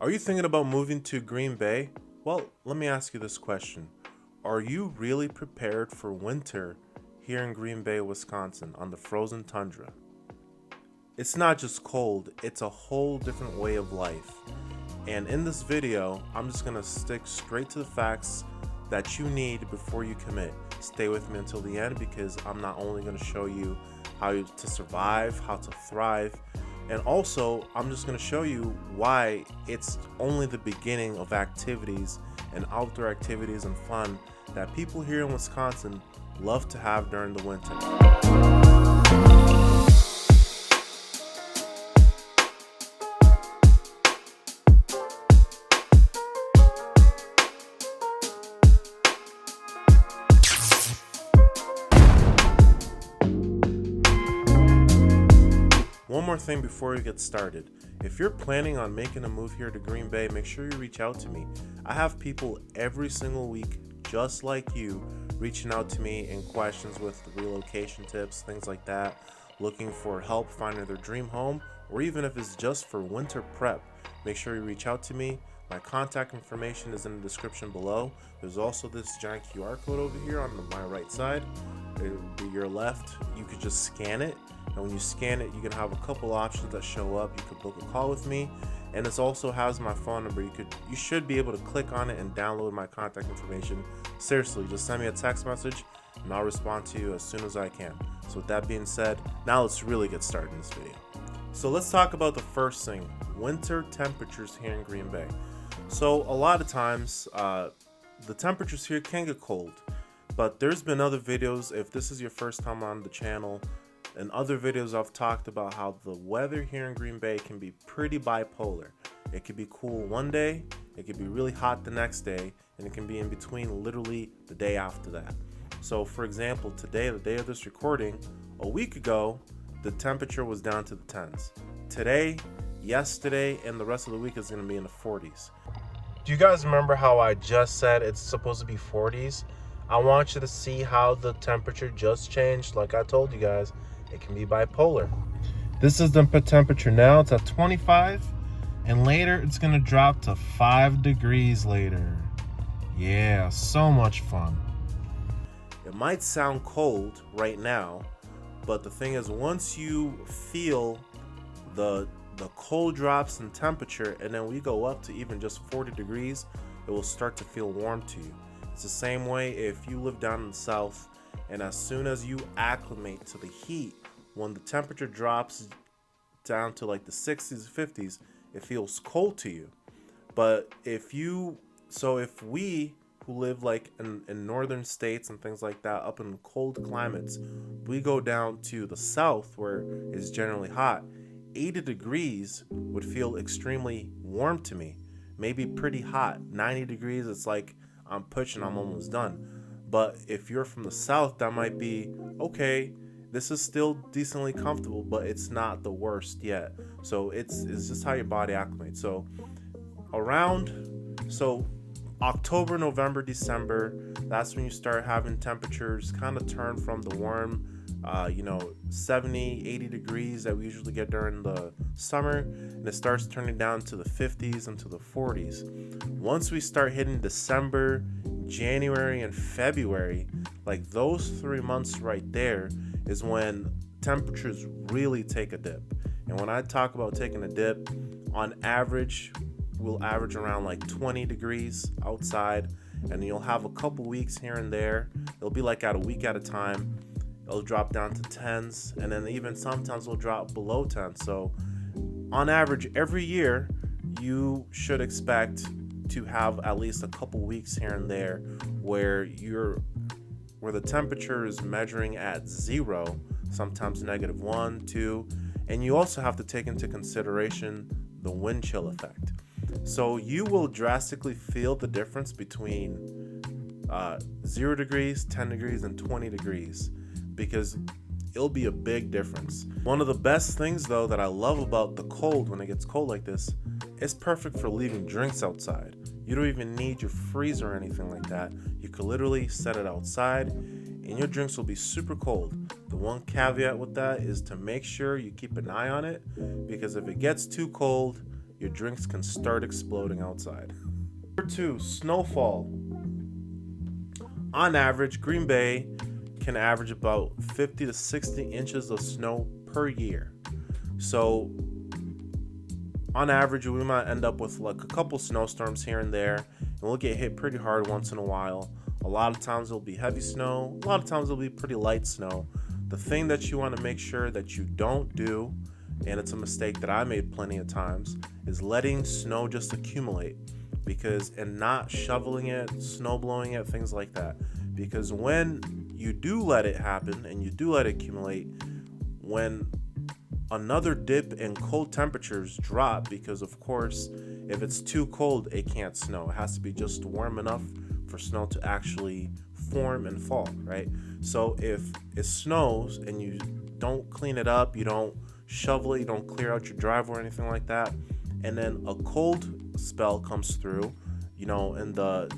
Are you thinking about moving to Green Bay? Well, let me ask you this question. Are you really prepared for winter here in Green Bay, Wisconsin, on the frozen tundra? It's not just cold, it's a whole different way of life. And in this video, I'm just going to stick straight to the facts that you need before you commit. Stay with me until the end because I'm not only going to show you how to survive, how to thrive, and also I'm just going to show you why it's only the beginning of activities and outdoor activities and fun that people here in Wisconsin love to have during the winter. One more thing before we get started. If you're planning on making a move here to Green Bay, make sure you reach out to me. I have people every single week just like you reaching out to me in questions with relocation tips, things like that, looking for help finding their dream home, or even if it's just for winter prep. Make sure you reach out to me. My contact information is in the description below. There's also this giant QR code over here on my right side. Your left, you could just scan it. And when you scan it, you can have a couple options that show up. You could book a call with me, and it also has my phone number. You should be able to click on it and download my contact information. Seriously, just send me a text message and I'll respond to you as soon as I can. So with that being said, now let's really get started in this video. So let's talk about the first thing, winter temperatures here in Green Bay. So a lot of times, the temperatures here can get cold, but there's been other videos, if this is your first time on the channel, in other videos I've talked about how the weather here in Green Bay can be pretty bipolar. It could be cool one day, it could be really hot the next day, and it can be in between literally the day after that. So for example, today, the day of this recording, a week ago, the temperature was down to the 10s. Today, yesterday, and the rest of the week is going to be in the 40s. Do you guys remember how I just said it's supposed to be 40s? I want you to see how the temperature just changed. Like I told you guys, it can be bipolar. This is the temperature now. It's at 25, and later it's gonna drop to 5 degrees later. Yeah, so much fun. It might sound cold right now, but the thing is, once you feel the cold drops in temperature, and then we go up to even just 40 degrees, it will start to feel warm to you. It's the same way if you live down in the south, and as soon as you acclimate to the heat, when the temperature drops down to like the 60s, 50s, it feels cold to you. But if we who live like in northern states and things like that, up in cold climates, we go down to the south where it's generally hot, 80 degrees would feel extremely warm to me. Maybe pretty hot. 90 degrees, it's like I'm pushing, I'm almost done. But if you're from the south, that might be okay. This is still decently comfortable, but it's not the worst yet. So it's just how your body acclimates. So October, November, December, that's when you start having temperatures kind of turn from the warm 70, 80 degrees that we usually get during the summer, and it starts turning down to the 50s and to the 40s. Once we start hitting December, January, and February, like those 3 months right there is when temperatures really take a dip. And when I talk about taking a dip, on average, we'll average around like 20 degrees outside, and you'll have a couple weeks here and there. It'll be like at a week at a time. It'll drop down to 10s, and then even sometimes will drop below 10. So on average, every year, you should expect to have at least a couple weeks here and there where the temperature is measuring at 0, sometimes -1, 2, and you also have to take into consideration the wind chill effect. So you will drastically feel the difference between 0 degrees, 10 degrees, and 20 degrees, because it'll be a big difference. One of the best things though that I love about the cold, when it gets cold like this, it's perfect for leaving drinks outside. You don't even need your freezer or anything like that. You could literally set it outside and your drinks will be super cold. The one caveat with that is to make sure you keep an eye on it, because if it gets too cold, your drinks can start exploding outside. Number 2, snowfall. On average, Green Bay can average about 50 to 60 inches of snow per year. So on average, we might end up with like a couple snowstorms here and there, and we'll get hit pretty hard once in a while. A lot of times it'll be heavy snow, a lot of times it'll be pretty light snow. The thing that you want to make sure that you don't do, and it's a mistake that I made plenty of times, is letting snow just accumulate, and not shoveling it, snow blowing it, things like that. Because when you do let it happen and you do let it accumulate, when another dip in cold temperatures drop, because of course if it's too cold it can't snow, it has to be just warm enough for snow to actually form and fall, right? So if it snows and you don't clean it up, you don't shovel it, you don't clear out your driveway or anything like that, and then a cold spell comes through, in the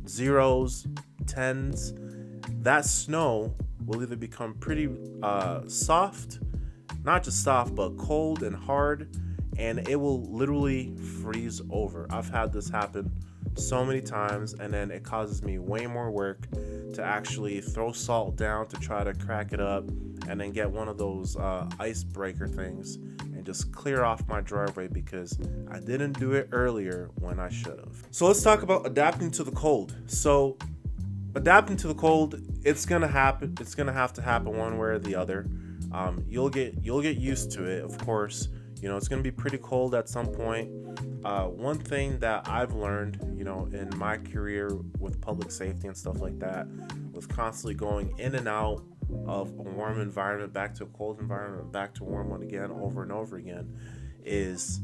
zeros, tens, that snow will either become pretty soft, not just soft, but cold and hard, and it will literally freeze over. I've had this happen so many times, and then it causes me way more work to actually throw salt down to try to crack it up, and then get one of those icebreaker things and just clear off my driveway because I didn't do it earlier when I should have. So let's talk about adapting to the cold. So adapting to the cold, it's gonna happen. It's gonna have to happen one way or the other. You'll get used to it, of course. It's gonna be pretty cold at some point. One thing that I've learned, in my career with public safety and stuff like that, with constantly going in and out of a warm environment back to a cold environment, back to a warm one again, over and over again, is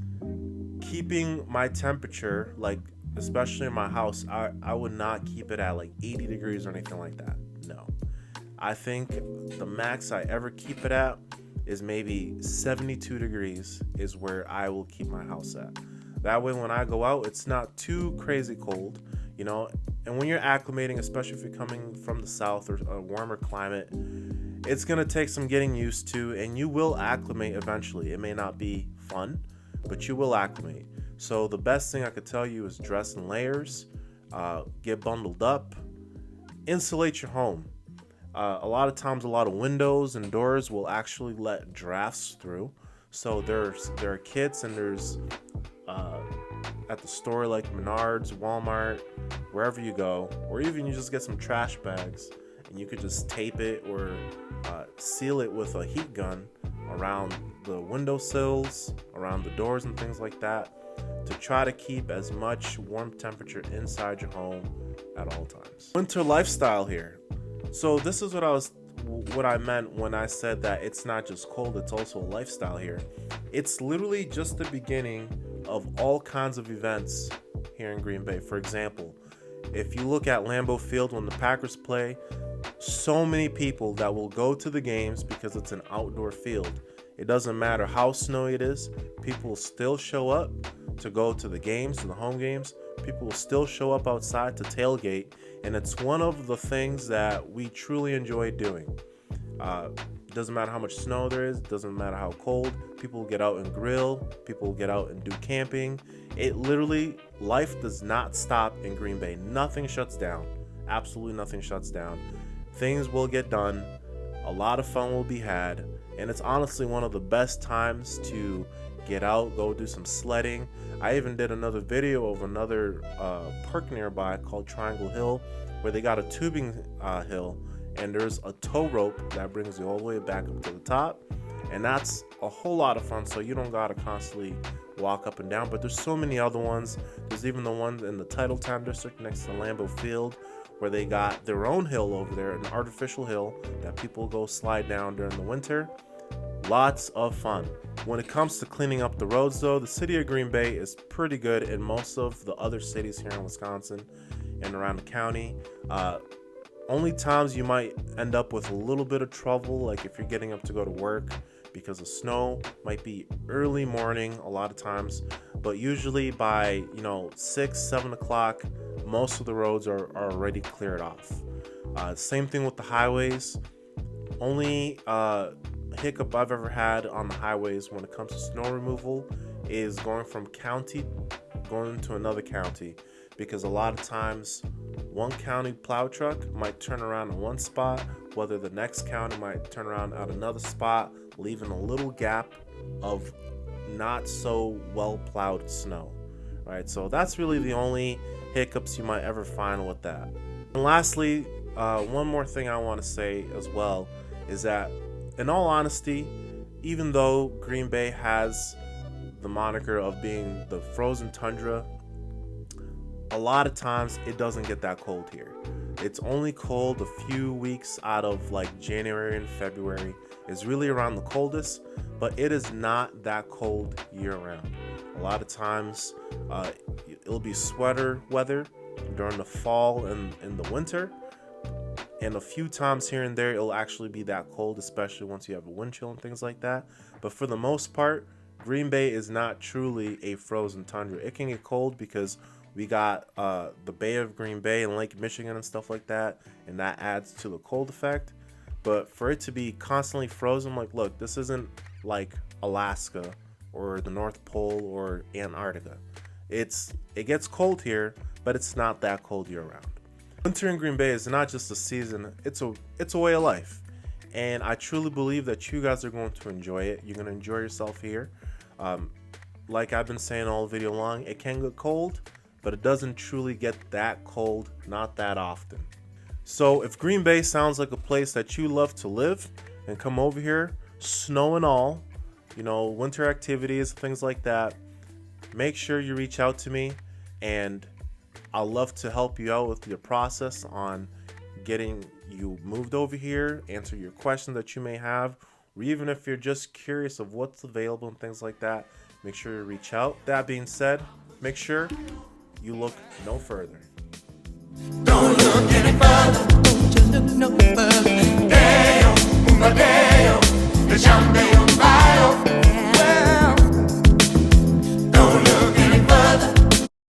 keeping my temperature, like especially in my house, I would not keep it at like 80 degrees or anything like that. No. I think the max I ever keep it at is maybe 72 degrees is where I will keep my house at. That way when I go out, it's not too crazy cold, and when you're acclimating, especially if you're coming from the south or a warmer climate, it's going to take some getting used to, and you will acclimate eventually. It may not be fun, but you will acclimate. So the best thing I could tell you is dress in layers, get bundled up, insulate your home. A lot of times, a lot of windows and doors will actually let drafts through. So there are kits, and there's at the store like Menards, Walmart, wherever you go, or even you just get some trash bags, and you could just tape it or seal it with a heat gun around the windowsills, around the doors and things like that, to try to keep as much warm temperature inside your home at all times. Winter lifestyle here. So this is what I meant when I said that it's not just cold, it's also a lifestyle here. It's literally just the beginning of all kinds of events here in Green Bay. For example, if you look at Lambeau Field when the Packers play, so many people that will go to the games because it's an outdoor field. It doesn't matter how snowy it is, people will still show up to go to the games, to the home games. People will still show up outside to tailgate, and it's one of the things that we truly enjoy doing. Doesn't matter how much snow there is, doesn't matter how cold, people will get out and grill, people will get out and do camping. Life does not stop in Green Bay. Nothing shuts down. Absolutely nothing shuts down. Things will get done. A lot of fun will be had, and it's honestly one of the best times to get out, go do some sledding. I even did another video of another park nearby called Triangle Hill, where they got a tubing hill, and there's a tow rope that brings you all the way back up to the top, and that's a whole lot of fun. So you don't gotta constantly walk up and down, but there's so many other ones. There's even the ones in the Title Town district next to Lambeau Field, where they got their own hill over there, an artificial hill that people go slide down during the winter. Lots of fun. When it comes to cleaning up the roads, though, the city of Green Bay is pretty good in most of the other cities here in Wisconsin and around the county. Only times you might end up with a little bit of trouble, like if you're getting up to go to work because of snow, might be early morning a lot of times, but usually by 6, 7 o'clock, most of the roads are already cleared off. Same thing with the highways. Only hiccup I've ever had on the highways when it comes to snow removal is going from county going to another county, because a lot of times one county plow truck might turn around in one spot, whether the next county might turn around at another spot, leaving a little gap of not so well plowed snow, right? So that's really the only hiccups you might ever find with that. And lastly, one more thing I want to say as well is that, in all honesty, even though Green Bay has the moniker of being the frozen tundra, a lot of times it doesn't get that cold here. It's only cold a few weeks out of like January and February is really around the coldest, but it is not that cold year round. A lot of times it'll be sweater weather during the fall and in the winter, and a few times here and there it'll actually be that cold, especially once you have a wind chill and things like that. But for the most part, Green Bay is not truly a frozen tundra. It can get cold because we got the Bay of Green Bay and Lake Michigan and stuff like that, and that adds to the cold effect. But for it to be constantly frozen, like, look, this isn't like Alaska or the North Pole or Antarctica. It gets cold here, but it's not that cold year round. Winter in Green Bay is not just a season, it's a way of life. And I truly believe that you guys are going to enjoy it. You're going to enjoy yourself here. Like I've been saying all video long, it can get cold, but it doesn't truly get that cold, not that often. So if Green Bay sounds like a place that you love to live and come over here, snow and all, winter activities, things like that, make sure you reach out to me, and I'll love to help you out with your process on getting you moved over here, answer your questions that you may have, or even if you're just curious of what's available and things like that, make sure you reach out. That being said, make sure you look no further.